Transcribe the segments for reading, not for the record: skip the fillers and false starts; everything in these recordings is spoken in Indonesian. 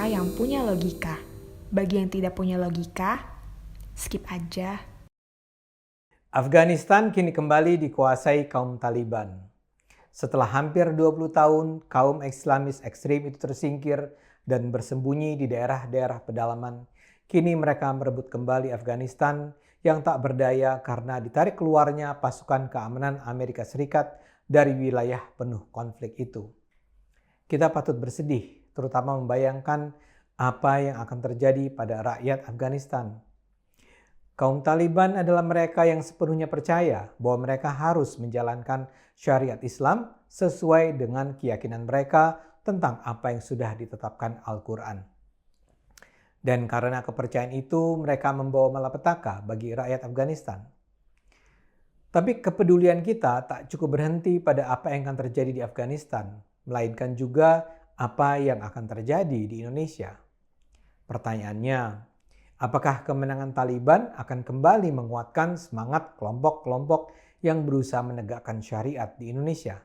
cerita yang punya logika. Bagi yang tidak punya logika, skip aja. Afghanistan kini kembali dikuasai kaum Taliban. Setelah hampir 20 tahun, kaum Islamis ekstrim itu tersingkir dan bersembunyi di daerah-daerah pedalaman. Kini mereka merebut kembali Afghanistan yang tak berdaya karena ditarik keluarnya pasukan keamanan Amerika Serikat dari wilayah penuh konflik itu. Kita patut bersedih, terutama membayangkan apa yang akan terjadi pada rakyat Afghanistan. Kaum Taliban adalah mereka yang sepenuhnya percaya bahwa mereka harus menjalankan syariat Islam sesuai dengan keyakinan mereka tentang apa yang sudah ditetapkan Al-Quran. Dan karena kepercayaan itu, mereka membawa malapetaka bagi rakyat Afghanistan. Tapi kepedulian kita tak cukup berhenti pada apa yang akan terjadi di Afghanistan, melainkan juga apa yang akan terjadi di Indonesia. Pertanyaannya, apakah kemenangan Taliban akan kembali menguatkan semangat kelompok-kelompok yang berusaha menegakkan syariat di Indonesia?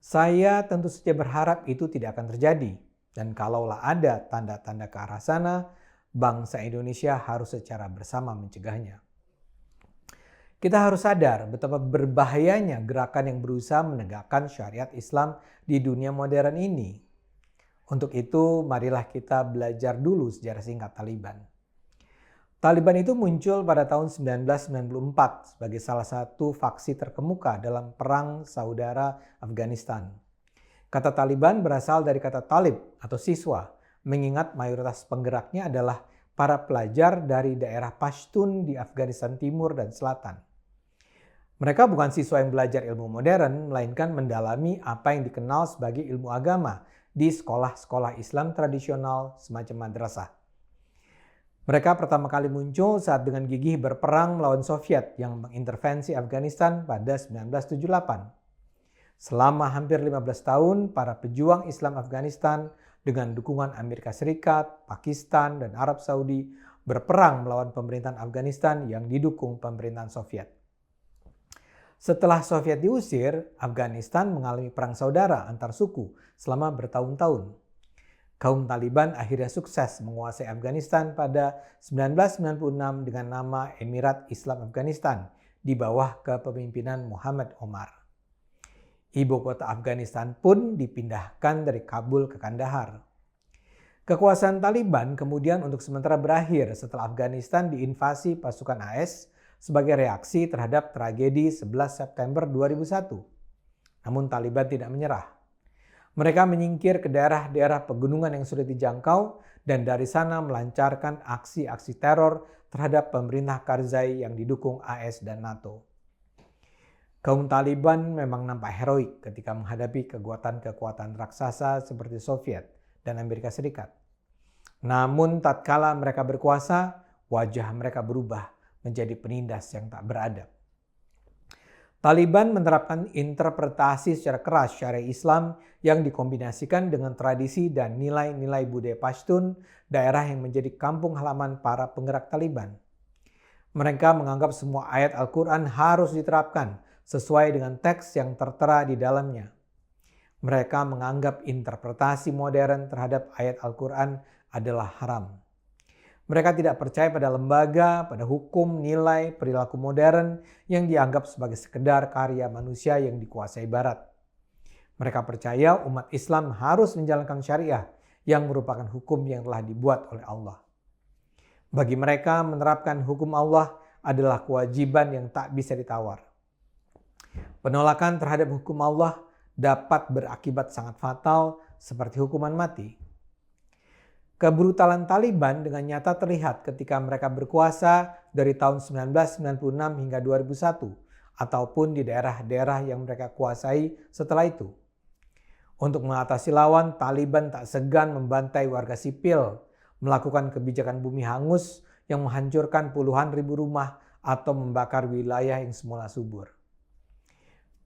Saya tentu saja berharap itu tidak akan terjadi. Dan kalaulah ada tanda-tanda ke arah sana, bangsa Indonesia harus secara bersama mencegahnya. Kita harus sadar betapa berbahayanya gerakan yang berusaha menegakkan syariat Islam di dunia modern ini. Untuk itu, marilah kita belajar dulu sejarah singkat Taliban. Taliban itu muncul pada tahun 1994 sebagai salah satu faksi terkemuka dalam Perang Saudara Afghanistan. Kata Taliban berasal dari kata talib atau siswa, mengingat mayoritas penggeraknya adalah para pelajar dari daerah Pashtun di Afghanistan Timur dan Selatan. Mereka bukan siswa yang belajar ilmu modern, melainkan mendalami apa yang dikenal sebagai ilmu agama di sekolah-sekolah Islam tradisional semacam madrasah. Mereka pertama kali muncul saat dengan gigih berperang melawan Soviet yang mengintervensi Afghanistan pada 1978. Selama hampir 15 tahun, para pejuang Islam Afghanistan dengan dukungan Amerika Serikat, Pakistan, dan Arab Saudi berperang melawan pemerintahan Afghanistan yang didukung pemerintahan Soviet. Setelah Soviet diusir, Afghanistan mengalami perang saudara antar suku selama bertahun-tahun. Kaum Taliban akhirnya sukses menguasai Afghanistan pada 1996 dengan nama Emirat Islam Afghanistan di bawah kepemimpinan Muhammad Omar. Ibu kota Afghanistan pun dipindahkan dari Kabul ke Kandahar. Kekuasaan Taliban kemudian untuk sementara berakhir setelah Afghanistan diinvasi pasukan AS sebagai reaksi terhadap tragedi 11 September 2001. Namun Taliban tidak menyerah. Mereka menyingkir ke daerah-daerah pegunungan yang sulit dijangkau dan dari sana melancarkan aksi-aksi teror terhadap pemerintah Karzai yang didukung AS dan NATO. Kaum Taliban memang nampak heroik ketika menghadapi kekuatan-kekuatan raksasa seperti Soviet dan Amerika Serikat. Namun tatkala mereka berkuasa, wajah mereka berubah menjadi penindas yang tak beradab. Taliban menerapkan interpretasi secara keras syariat Islam yang dikombinasikan dengan tradisi dan nilai-nilai budaya Pashtun, daerah yang menjadi kampung halaman para penggerak Taliban. Mereka menganggap semua ayat Al-Quran harus diterapkan sesuai dengan teks yang tertera di dalamnya. Mereka menganggap interpretasi modern terhadap ayat Al-Quran adalah haram. Mereka tidak percaya pada lembaga, pada hukum, nilai, perilaku modern yang dianggap sebagai sekedar karya manusia yang dikuasai Barat. Mereka percaya umat Islam harus menjalankan syariah yang merupakan hukum yang telah dibuat oleh Allah. Bagi mereka, menerapkan hukum Allah adalah kewajiban yang tak bisa ditawar. Penolakan terhadap hukum Allah dapat berakibat sangat fatal seperti hukuman mati. Kebrutalan Taliban dengan nyata terlihat ketika mereka berkuasa dari tahun 1996 hingga 2001 ataupun di daerah-daerah yang mereka kuasai setelah itu. Untuk mengatasi lawan, Taliban tak segan membantai warga sipil, melakukan kebijakan bumi hangus yang menghancurkan puluhan ribu rumah atau membakar wilayah yang semula subur.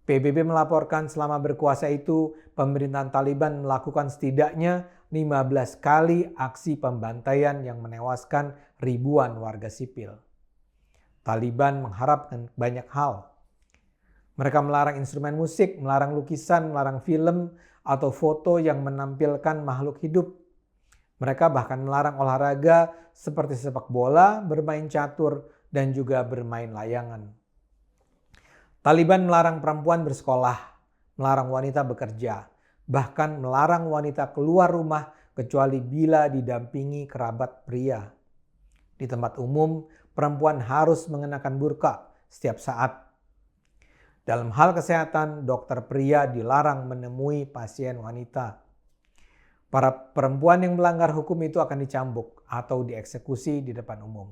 PBB melaporkan selama berkuasa itu, pemerintahan Taliban melakukan setidaknya 15 kali aksi pembantaian yang menewaskan ribuan warga sipil. Taliban mengharapkan banyak hal. Mereka melarang instrumen musik, melarang lukisan, melarang film atau foto yang menampilkan makhluk hidup. Mereka bahkan melarang olahraga seperti sepak bola, bermain catur, dan juga bermain layangan. Taliban melarang perempuan bersekolah, melarang wanita bekerja, bahkan melarang wanita keluar rumah kecuali bila didampingi kerabat pria. Di tempat umum, perempuan harus mengenakan burqa setiap saat. Dalam hal kesehatan, dokter pria dilarang menemui pasien wanita. Para perempuan yang melanggar hukum itu akan dicambuk atau dieksekusi di depan umum.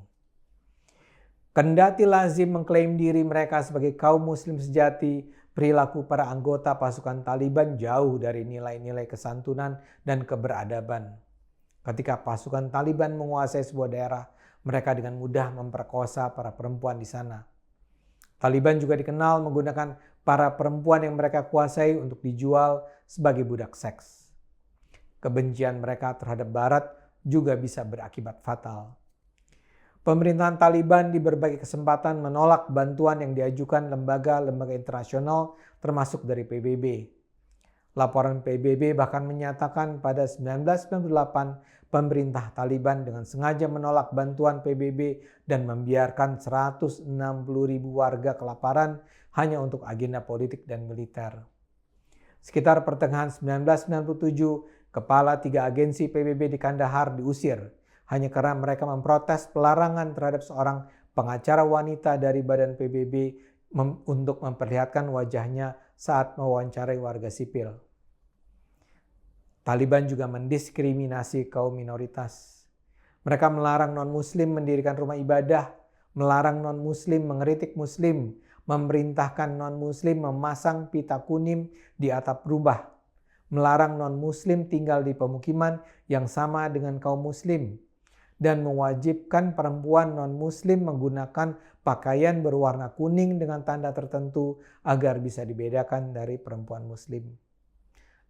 Kendati lazim mengklaim diri mereka sebagai kaum muslim sejati, perilaku para anggota pasukan Taliban jauh dari nilai-nilai kesantunan dan keberadaban. Ketika pasukan Taliban menguasai sebuah daerah, mereka dengan mudah memperkosa para perempuan di sana. Taliban juga dikenal menggunakan para perempuan yang mereka kuasai untuk dijual sebagai budak seks. Kebencian mereka terhadap Barat juga bisa berakibat fatal. Pemerintahan Taliban di berbagai kesempatan menolak bantuan yang diajukan lembaga-lembaga internasional termasuk dari PBB. Laporan PBB bahkan menyatakan pada 1998 pemerintah Taliban dengan sengaja menolak bantuan PBB dan membiarkan 160.000 warga kelaparan hanya untuk agenda politik dan militer. Sekitar pertengahan 1997, kepala 3 agensi PBB di Kandahar diusir hanya karena mereka memprotes pelarangan terhadap seorang pengacara wanita dari badan PBB untuk memperlihatkan wajahnya saat mewawancarai warga sipil. Taliban juga mendiskriminasi kaum minoritas. Mereka melarang non-muslim mendirikan rumah ibadah, melarang non-muslim mengkritik muslim, memerintahkan non-muslim memasang pita kuning di atap rumah, melarang non-muslim tinggal di pemukiman yang sama dengan kaum muslim, dan mewajibkan perempuan non-muslim menggunakan pakaian berwarna kuning dengan tanda tertentu agar bisa dibedakan dari perempuan muslim.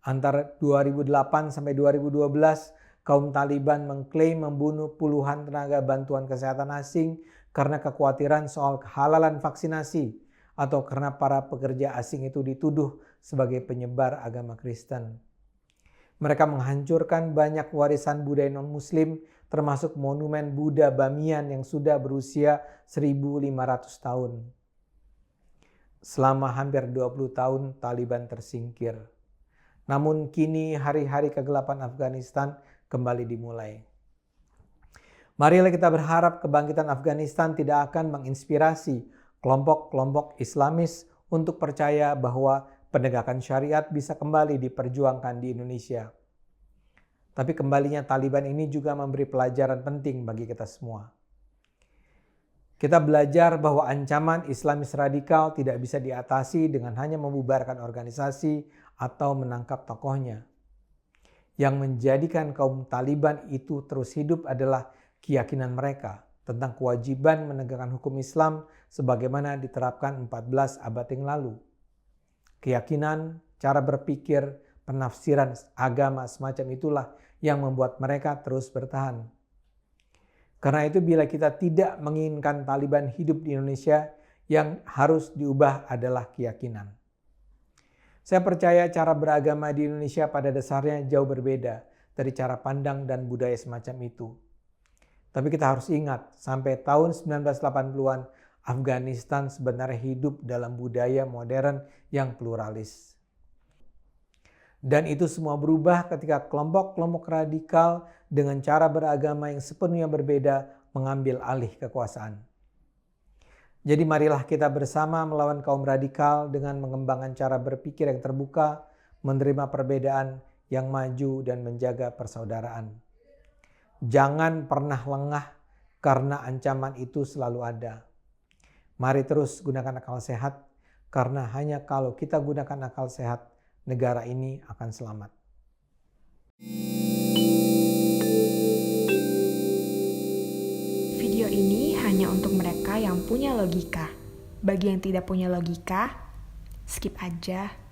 Antara 2008 sampai 2012, kaum Taliban mengklaim membunuh puluhan tenaga bantuan kesehatan asing karena kekhawatiran soal kehalalan vaksinasi atau karena para pekerja asing itu dituduh sebagai penyebar agama Kristen. Mereka menghancurkan banyak warisan budaya non-muslim termasuk monumen Buddha Bamiyan yang sudah berusia 1.500 tahun. Selama hampir 20 tahun Taliban tersingkir. Namun kini hari-hari kegelapan Afghanistan kembali dimulai. Marilah kita berharap kebangkitan Afghanistan tidak akan menginspirasi kelompok-kelompok Islamis untuk percaya bahwa penegakan syariat bisa kembali diperjuangkan di Indonesia. Tapi kembalinya Taliban ini juga memberi pelajaran penting bagi kita semua. Kita belajar bahwa ancaman Islamis radikal tidak bisa diatasi dengan hanya membubarkan organisasi atau menangkap tokohnya. Yang menjadikan kaum Taliban itu terus hidup adalah keyakinan mereka tentang kewajiban menegakkan hukum Islam sebagaimana diterapkan 14 abad yang lalu. Keyakinan, cara berpikir, penafsiran agama semacam itulah yang membuat mereka terus bertahan. Karena itu bila kita tidak menginginkan Taliban hidup di Indonesia, yang harus diubah adalah keyakinan. Saya percaya cara beragama di Indonesia pada dasarnya jauh berbeda dari cara pandang dan budaya semacam itu. Tapi kita harus ingat, sampai tahun 1980-an, Afghanistan sebenarnya hidup dalam budaya modern yang pluralis. Dan itu semua berubah ketika kelompok-kelompok radikal dengan cara beragama yang sepenuhnya berbeda mengambil alih kekuasaan. Jadi marilah kita bersama melawan kaum radikal dengan mengembangkan cara berpikir yang terbuka, menerima perbedaan yang maju dan menjaga persaudaraan. Jangan pernah lengah karena ancaman itu selalu ada. Mari terus gunakan akal sehat karena hanya kalau kita gunakan akal sehat, negara ini akan selamat. Video ini hanya untuk mereka yang punya logika. Bagi yang tidak punya logika, skip aja.